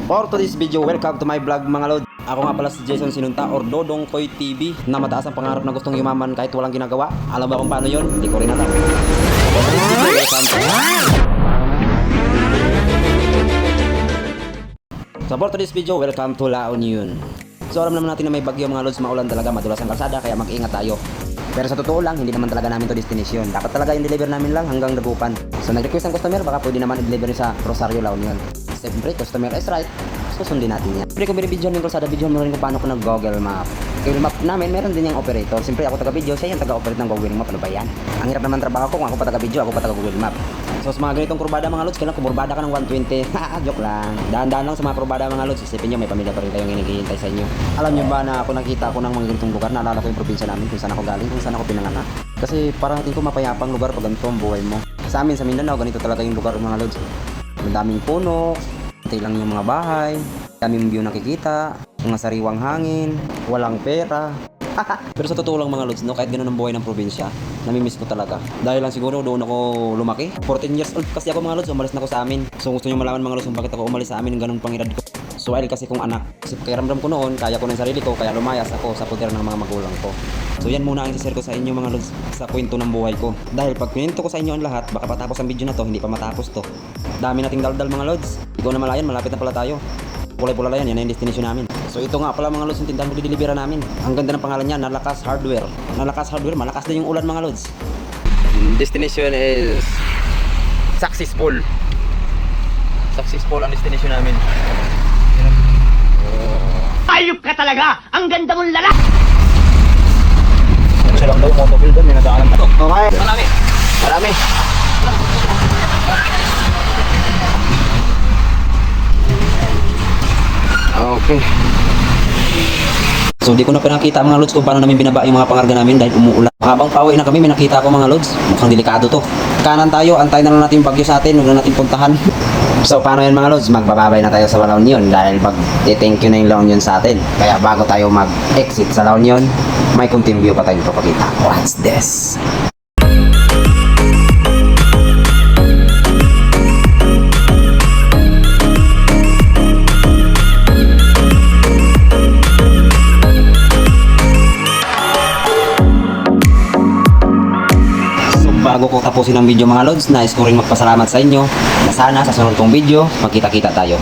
For today's video, welcome to my vlog mga lod. Ako nga pala si Jason Sinunta or Dodong Koy TV na mataas ang pangarap na gustong yumaman kahit walang ginagawa. Alam ba kung paano yun? Hindi ko rin alam. For today's video, welcome to... So for today's video, welcome to La Union. So alam naman natin na may bagyo mga lods, maulan talaga, madulas ang kalsada, kaya mag-ingat tayo. Pero sa totoo lang, hindi naman talaga namin to destination. Dapat talaga yung deliver namin lang hanggang Dagupan. So nag-request ang customer, baka pwede naman i-deliver sa Rosario, La Union. Siyempre, customer is right. Susundin natin yan. Siyempre, kung binibidyohan yung kalsada, videohan mo rin kung paano ko nag-Google Map. Google Map namin, meron din yung operator. Siyempre, ako taga-video, siya yung taga-operate ng Google Map. Ano ba yan? Ang hirap naman trabaho ko kung ako pa taga-video, ako pa taga-Google Map. So sa mga ganitong kurbada mga lods, kailangan kurbada ka ng 120. Joke lang. Dahan-dahan lang sa mga kurbada mga lods. Isipin nyo, may pamilya pa rin kayong hinihintay sa inyo. Alam nyo ba na ako nakita ko ng mga ganitong lugar, naalala ko yung probinsya namin, kung saan ako galing, kung saan ako pinanganak. Kasi parang natin ko mapayapang lugar pag ganito ang buhay mo. Sa amin, sa Mindanao, ganito talaga yung lugar mga lods. Ang daming puno, konti lang yung mga bahay, daming view nakikita, mga sariwang hangin, walang pera. Pero sa totoo lang mga lods, no, kahit ganun ang buhay ng probinsya, namimiss ko talaga. Dahil lang siguro doon ako lumaki. 14 years old kasi ako mga lods, umalis na ako sa amin. So gusto nyo malaman mga lods kung bakit ako umalis sa amin, ganun pang edad ko. So dahil kasi kung anak, kasi pakiramdam ko noon, kaya ko ng sarili ko, kaya lumayas ako sa poder ng mga magulang ko. So yan muna ang i-share ko sa inyo mga lods sa kwento ng buhay ko. Dahil pag kwento ko sa inyo ang lahat, baka patapos ang video na to, hindi pa matapos to. Dami nating daldal mga lods. Ikaw na malayan, malapit na pala tayo. Kulay-pula yan, yan ang destination namin. So ito nga pala mga lods, yung tindahan mo didelibera namin. Ang ganda ng pangalan niya, Nalakas Hardware. Nalakas Hardware, malakas din yung ulan mga lods. Destination is successful. Successful ang destination namin. Ayup ka talaga! Ang ganda mong lala! Siya lang daw, motoville doon, may nadaanan pa to. Okay. Marami! Marami. Okay. So di ko na pinakita mga lods kung paano namin binaba yung mga pangarga namin dahil umuulan. Habang pauwi na kami, may nakita ko mga lods. Mukhang delikado to. Kanan tayo, antay na lang natin yung bagyo sa atin, huwag na natin puntahan. So paano yan mga lods? Magbababay na tayo sa La Union dahil mag-thank you na yung La Union sa atin. Kaya bago tayo mag-exit sa La Union, may kunting view pa tayong papakita. What's this? Bago ko tapusin ang video mga lods, nais ko rin magpasalamat sa inyo na sana sa sunod kong video magkita-kita tayo.